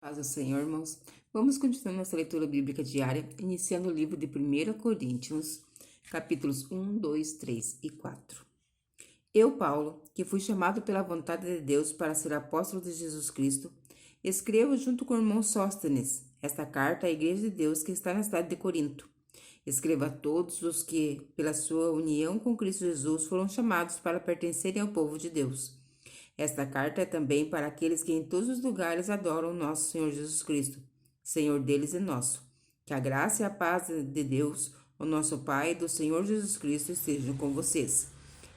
Paz do Senhor, irmãos. Vamos continuar nossa leitura bíblica diária, iniciando o livro de 1 Coríntios, capítulos 1, 2, 3 e 4. Eu, Paulo, que fui chamado pela vontade de Deus para ser apóstolo de Jesus Cristo, escrevo junto com o irmão Sóstenes esta carta à Igreja de Deus que está na cidade de Corinto. Escreva a todos os que, pela sua união com Cristo Jesus, foram chamados para pertencerem ao povo de Deus. Esta carta é também para aqueles que em todos os lugares adoram nosso Senhor Jesus Cristo, Senhor deles e nosso. Que a graça e a paz de Deus, o nosso Pai e do Senhor Jesus Cristo estejam com vocês.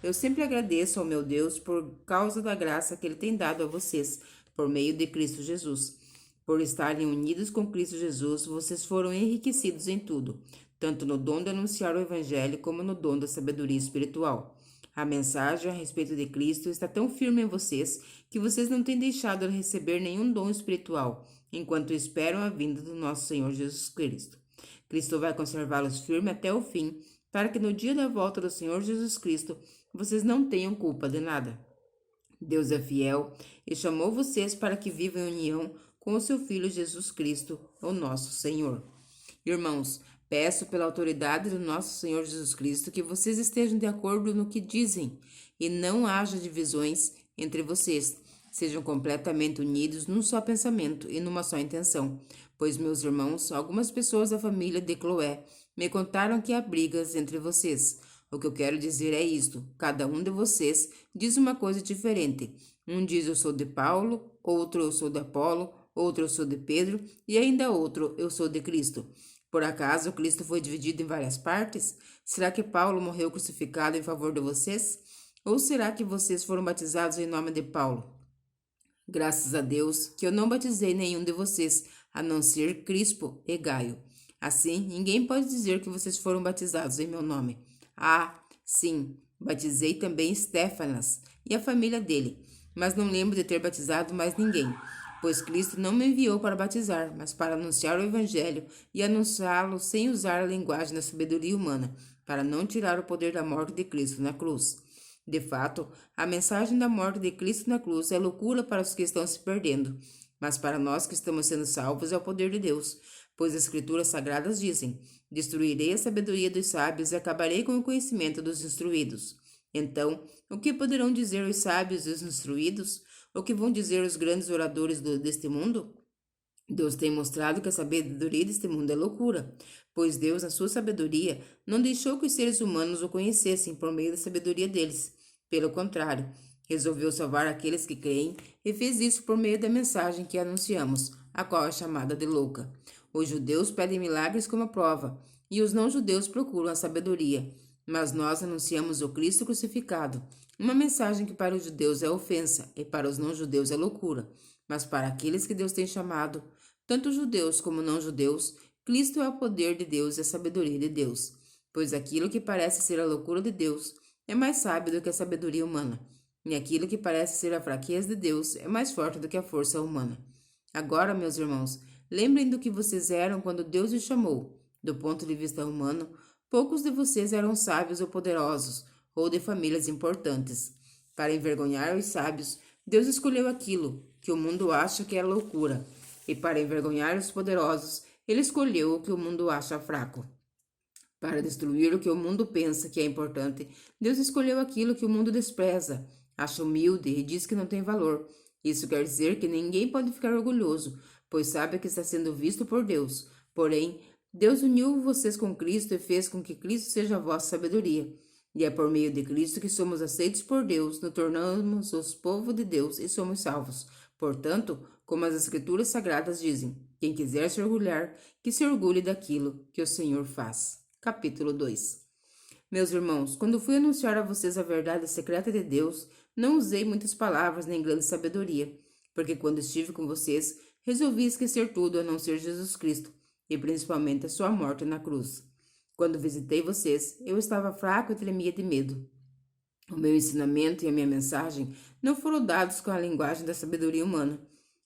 Eu sempre agradeço ao meu Deus por causa da graça que Ele tem dado a vocês, por meio de Cristo Jesus. Por estarem unidos com Cristo Jesus, vocês foram enriquecidos em tudo, tanto no dom de anunciar o Evangelho como no dom da sabedoria espiritual. A mensagem a respeito de Cristo está tão firme em vocês que vocês não têm deixado de receber nenhum dom espiritual, enquanto esperam a vinda do nosso Senhor Jesus Cristo. Cristo vai conservá-los firmes até o fim, para que no dia da volta do Senhor Jesus Cristo vocês não tenham culpa de nada. Deus é fiel e chamou vocês para que vivam em união com o seu Filho Jesus Cristo, o nosso Senhor. Irmãos, peço pela autoridade do nosso Senhor Jesus Cristo que vocês estejam de acordo no que dizem e não haja divisões entre vocês. Sejam completamente unidos num só pensamento e numa só intenção. Pois, meus irmãos, algumas pessoas da família de Cloé me contaram que há brigas entre vocês. O que eu quero dizer é isto: cada um de vocês diz uma coisa diferente. Um diz eu sou de Paulo, outro eu sou de Apolo, outro eu sou de Pedro e ainda outro eu sou de Cristo. Por acaso Cristo foi dividido em várias partes? Será que Paulo morreu crucificado em favor de vocês? Ou será que vocês foram batizados em nome de Paulo? Graças a Deus que eu não batizei nenhum de vocês, a não ser Crispo e Gaio. Assim, ninguém pode dizer que vocês foram batizados em meu nome. Ah, sim, batizei também Estéfanas e a família dele, mas não lembro de ter batizado mais ninguém. Pois Cristo não me enviou para batizar, mas para anunciar o Evangelho e anunciá-lo sem usar a linguagem da sabedoria humana, para não tirar o poder da morte de Cristo na cruz. De fato, a mensagem da morte de Cristo na cruz é loucura para os que estão se perdendo, mas para nós que estamos sendo salvos é o poder de Deus, pois as Escrituras Sagradas dizem: destruirei a sabedoria dos sábios e acabarei com o conhecimento dos instruídos. Então, o que poderão dizer os sábios e os instruídos? O que vão dizer os grandes oradores deste mundo? Deus tem mostrado que a sabedoria deste mundo é loucura, pois Deus, na sua sabedoria, não deixou que os seres humanos o conhecessem por meio da sabedoria deles. Pelo contrário, resolveu salvar aqueles que creem e fez isso por meio da mensagem que anunciamos, a qual é chamada de louca. Os judeus pedem milagres como prova, e os não-judeus procuram a sabedoria. Mas nós anunciamos o Cristo crucificado, uma mensagem que para os judeus é ofensa e para os não-judeus é loucura. Mas para aqueles que Deus tem chamado, tanto judeus como não-judeus, Cristo é o poder de Deus e a sabedoria de Deus. Pois aquilo que parece ser a loucura de Deus é mais sábio do que a sabedoria humana, e aquilo que parece ser a fraqueza de Deus é mais forte do que a força humana. Agora, meus irmãos, lembrem do que vocês eram quando Deus os chamou. Do ponto de vista humano, poucos de vocês eram sábios ou poderosos, ou de famílias importantes. Para envergonhar os sábios, Deus escolheu aquilo que o mundo acha que é loucura, e para envergonhar os poderosos, Ele escolheu o que o mundo acha fraco. Para destruir o que o mundo pensa que é importante, Deus escolheu aquilo que o mundo despreza, acha humilde e diz que não tem valor. Isso quer dizer que ninguém pode ficar orgulhoso, pois sabe que está sendo visto por Deus. Porém, Deus uniu vocês com Cristo e fez com que Cristo seja a vossa sabedoria. E é por meio de Cristo que somos aceitos por Deus, nos tornamos os povo de Deus e somos salvos. Portanto, como as Escrituras Sagradas dizem, quem quiser se orgulhar, que se orgulhe daquilo que o Senhor faz. Capítulo 2. Meus irmãos, quando fui anunciar a vocês a verdade secreta de Deus, não usei muitas palavras nem grande sabedoria, porque quando estive com vocês, resolvi esquecer tudo a não ser Jesus Cristo, e principalmente a sua morte na cruz. Quando visitei vocês, eu estava fraco e tremia de medo. O meu ensinamento e a minha mensagem não foram dados com a linguagem da sabedoria humana,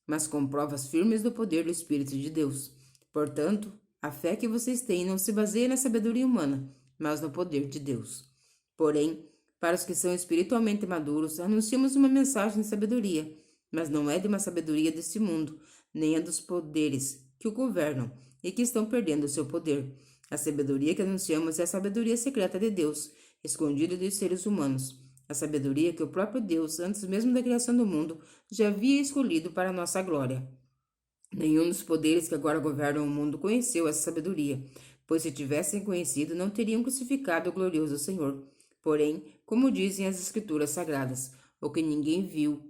mas com provas firmes do poder do Espírito de Deus. Portanto, a fé que vocês têm não se baseia na sabedoria humana, mas no poder de Deus. Porém, para os que são espiritualmente maduros, anunciamos uma mensagem de sabedoria, mas não é de uma sabedoria deste mundo, nem a dos poderes que o governam e que estão perdendo o seu poder. A sabedoria que anunciamos é a sabedoria secreta de Deus, escondida dos seres humanos. A sabedoria que o próprio Deus, antes mesmo da criação do mundo, já havia escolhido para a nossa glória. Nenhum dos poderes que agora governam o mundo conheceu essa sabedoria, pois se tivessem conhecido, não teriam crucificado o glorioso Senhor. Porém, como dizem as Escrituras Sagradas, o que ninguém viu,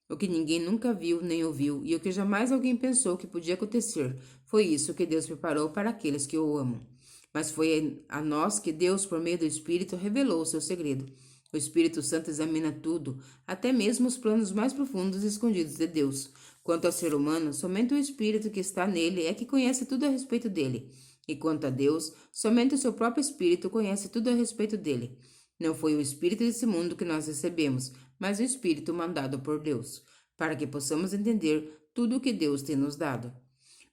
o que ninguém nunca viu nem ouviu, e o que jamais alguém pensou que podia acontecer, foi isso que Deus preparou para aqueles que o amam. Mas foi a nós que Deus, por meio do Espírito, revelou o seu segredo. O Espírito Santo examina tudo, até mesmo os planos mais profundos e escondidos de Deus. Quanto ao ser humano, somente o Espírito que está nele é que conhece tudo a respeito dele. E quanto a Deus, somente o seu próprio Espírito conhece tudo a respeito dele. Não foi o Espírito desse mundo que nós recebemos, mas o Espírito mandado por Deus, para que possamos entender tudo o que Deus tem nos dado.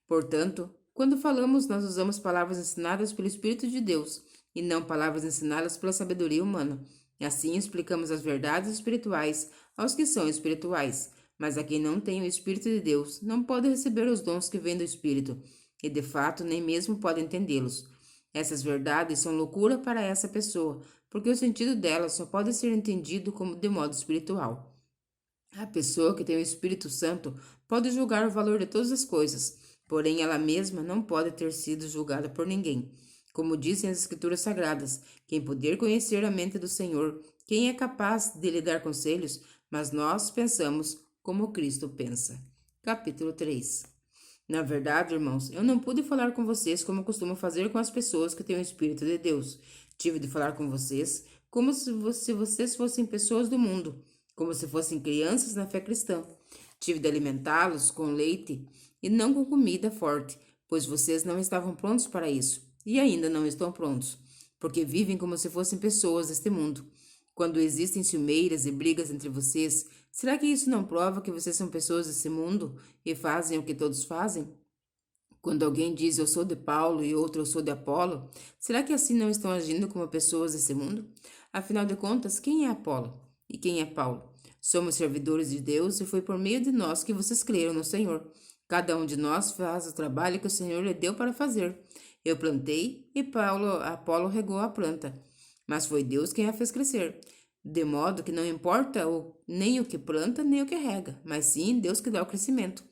Portanto, quando falamos, nós usamos palavras ensinadas pelo Espírito de Deus, e não palavras ensinadas pela sabedoria humana. Assim explicamos as verdades espirituais aos que são espirituais, mas a quem não tem o Espírito de Deus não pode receber os dons que vêm do Espírito, e de fato nem mesmo pode entendê-los. Essas verdades são loucura para essa pessoa, porque o sentido delas só pode ser entendido como de modo espiritual. A pessoa que tem o Espírito Santo pode julgar o valor de todas as coisas, porém ela mesma não pode ter sido julgada por ninguém. Como dizem as Escrituras Sagradas, quem poder conhecer a mente do Senhor, quem é capaz de lhe dar conselhos, mas nós pensamos como Cristo pensa. Capítulo 3. Na verdade, irmãos, eu não pude falar com vocês como costumo fazer com as pessoas que têm o Espírito de Deus. Tive de falar com vocês como se vocês fossem pessoas do mundo, como se fossem crianças na fé cristã. Tive de alimentá-los com leite e não com comida forte, pois vocês não estavam prontos para isso, e ainda não estão prontos, porque vivem como se fossem pessoas deste mundo. Quando existem ciumeiras e brigas entre vocês, será que isso não prova que vocês são pessoas desse mundo e fazem o que todos fazem? Quando alguém diz eu sou de Paulo e outro eu sou de Apolo, será que assim não estão agindo como pessoas desse mundo? Afinal de contas, quem é Apolo e quem é Paulo? Somos servidores de Deus e foi por meio de nós que vocês creram no Senhor. Cada um de nós faz o trabalho que o Senhor lhe deu para fazer. Eu plantei e Apolo regou a planta, mas foi Deus quem a fez crescer. De modo que não importa nem o que planta, nem o que rega, mas sim Deus que dá o crescimento.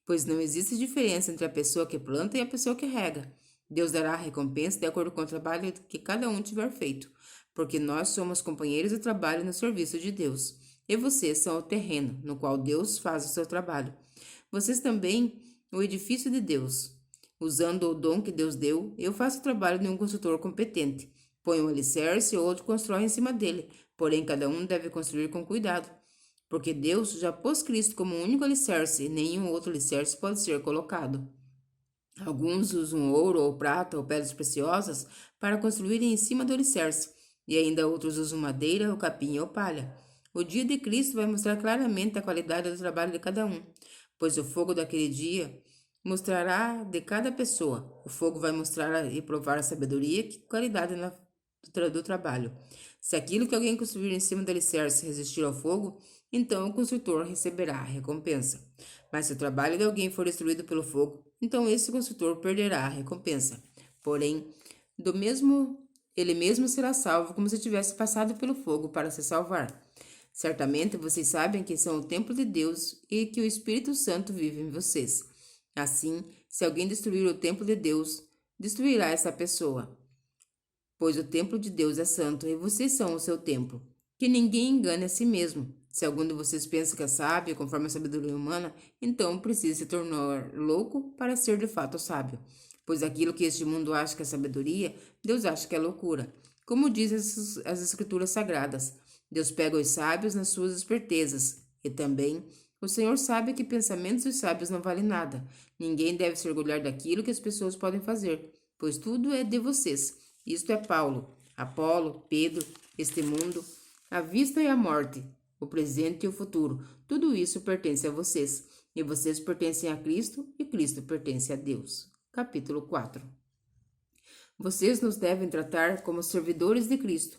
Pois não existe diferença entre a pessoa que planta e a pessoa que rega. Deus dará a recompensa de acordo com o trabalho que cada um tiver feito, porque nós somos companheiros de trabalho no serviço de Deus, e vocês são o terreno no qual Deus faz o seu trabalho. Vocês também, o edifício de Deus. Usando o dom que Deus deu, eu faço o trabalho de um construtor competente. Põe um alicerce e outro constrói em cima dele, porém cada um deve construir com cuidado. Porque Deus já pôs Cristo como o único alicerce e nenhum outro alicerce pode ser colocado. Alguns usam ouro ou prata ou pedras preciosas para construírem em cima do alicerce, e ainda outros usam madeira, ou capim ou palha. O dia de Cristo vai mostrar claramente a qualidade do trabalho de cada um, pois o fogo daquele dia mostrará de cada pessoa. O fogo vai mostrar e provar a sabedoria e qualidade do trabalho. Se aquilo que alguém construir em cima do alicerce resistir ao fogo, então o construtor receberá a recompensa. Mas se o trabalho de alguém for destruído pelo fogo, então esse construtor perderá a recompensa. Porém, ele mesmo será salvo como se tivesse passado pelo fogo para se salvar. Certamente vocês sabem que são o templo de Deus e que o Espírito Santo vive em vocês. Assim, se alguém destruir o templo de Deus, destruirá essa pessoa. Pois o templo de Deus é santo e vocês são o seu templo. Que ninguém engane a si mesmo. Se algum de vocês pensa que é sábio, conforme a sabedoria humana, então precisa se tornar louco para ser de fato sábio. Pois aquilo que este mundo acha que é sabedoria, Deus acha que é loucura. Como dizem as Escrituras Sagradas, Deus pega os sábios nas suas espertezas. E também, o Senhor sabe que pensamentos dos sábios não valem nada. Ninguém deve se orgulhar daquilo que as pessoas podem fazer, pois tudo é de vocês. Isto é Paulo, Apolo, Pedro, este mundo, a vista e a morte, o presente e o futuro. Tudo isso pertence a vocês, e vocês pertencem a Cristo, e Cristo pertence a Deus. Capítulo 4. Vocês nos devem tratar como servidores de Cristo,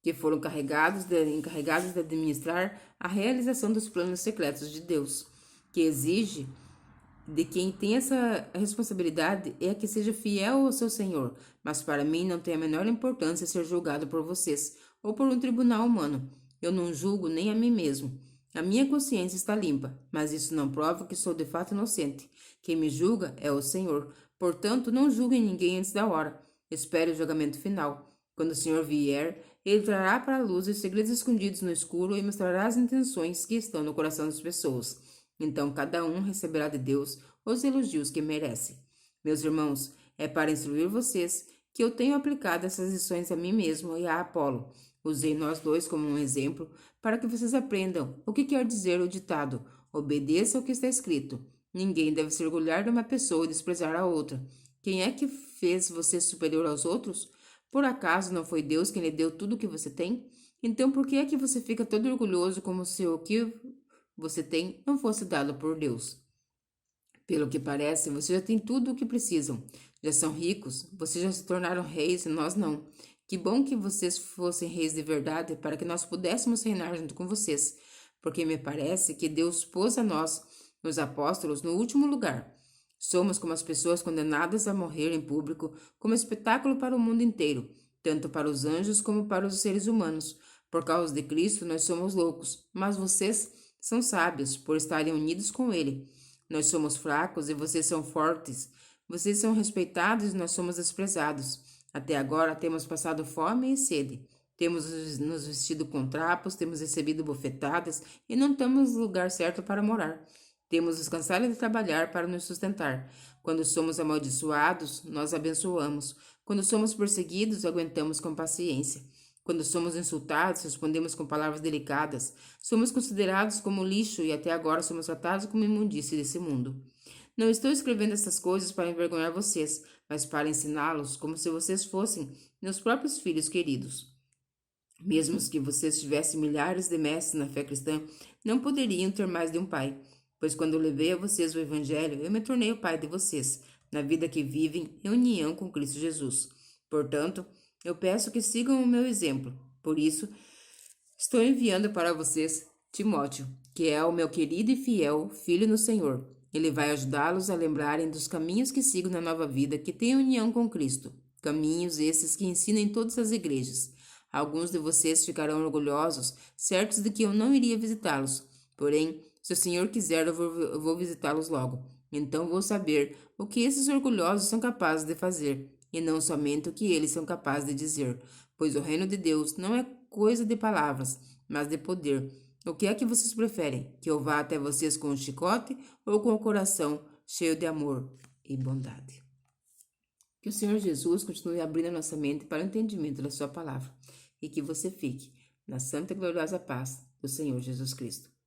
que foram encarregados de administrar a realização dos planos secretos de Deus, que exige de quem tem essa responsabilidade é que seja fiel ao seu Senhor, mas para mim não tem a menor importância ser julgado por vocês ou por um tribunal humano. Eu não julgo nem a mim mesmo. A minha consciência está limpa, mas isso não prova que sou de fato inocente. Quem me julga é o Senhor. Portanto, não julguem ninguém antes da hora. Espere o julgamento final. Quando o Senhor vier, ele trará para a luz os segredos escondidos no escuro e mostrará as intenções que estão no coração das pessoas. Então cada um receberá de Deus os elogios que merece. Meus irmãos, é para instruir vocês que eu tenho aplicado essas lições a mim mesmo e a Apolo. Usei nós dois como um exemplo para que vocês aprendam o que quer dizer o ditado: obedeça ao que está escrito. Ninguém deve se orgulhar de uma pessoa e desprezar a outra. Quem é que fez você superior aos outros? Por acaso não foi Deus quem lhe deu tudo o que você tem? Então por que é que você fica todo orgulhoso como se o que você tem não fosse dado por Deus? Pelo que parece, vocês já têm tudo o que precisam. Já são ricos, vocês já se tornaram reis e nós não. Que bom que vocês fossem reis de verdade para que nós pudéssemos reinar junto com vocês, porque me parece que Deus pôs a nós, os apóstolos, no último lugar. Somos como as pessoas condenadas a morrer em público, como espetáculo para o mundo inteiro, tanto para os anjos como para os seres humanos. Por causa de Cristo, nós somos loucos, mas vocês são sábios por estarem unidos com Ele. Nós somos fracos e vocês são fortes. Vocês são respeitados e nós somos desprezados. Até agora temos passado fome e sede. Temos nos vestido com trapos, temos recebido bofetadas e não temos lugar certo para morar. Temos descansado de trabalhar para nos sustentar. Quando somos amaldiçoados, nós abençoamos. Quando somos perseguidos, aguentamos com paciência. Quando somos insultados, respondemos com palavras delicadas. Somos considerados como lixo e até agora somos tratados como imundície desse mundo. Não estou escrevendo essas coisas para envergonhar vocês, mas para ensiná-los como se vocês fossem meus próprios filhos queridos. Mesmo que vocês tivessem milhares de mestres na fé cristã, não poderiam ter mais de um pai. Pois quando eu levei a vocês o Evangelho, eu me tornei o pai de vocês, na vida que vivem em união com Cristo Jesus. Portanto, eu peço que sigam o meu exemplo. Por isso, estou enviando para vocês Timóteo, que é o meu querido e fiel filho no Senhor. Ele vai ajudá-los a lembrarem dos caminhos que sigam na nova vida que tem união com Cristo. Caminhos esses que ensinam em todas as igrejas. Alguns de vocês ficarão orgulhosos, certos de que eu não iria visitá-los. Porém, se o Senhor quiser, eu vou visitá-los logo. Então vou saber o que esses orgulhosos são capazes de fazer, e não somente o que eles são capazes de dizer. Pois o reino de Deus não é coisa de palavras, mas de poder. O que é que vocês preferem? Que eu vá até vocês com um chicote ou com o coração cheio de amor e bondade? Que o Senhor Jesus continue abrindo a nossa mente para o entendimento da sua palavra e que você fique na santa e gloriosa paz do Senhor Jesus Cristo.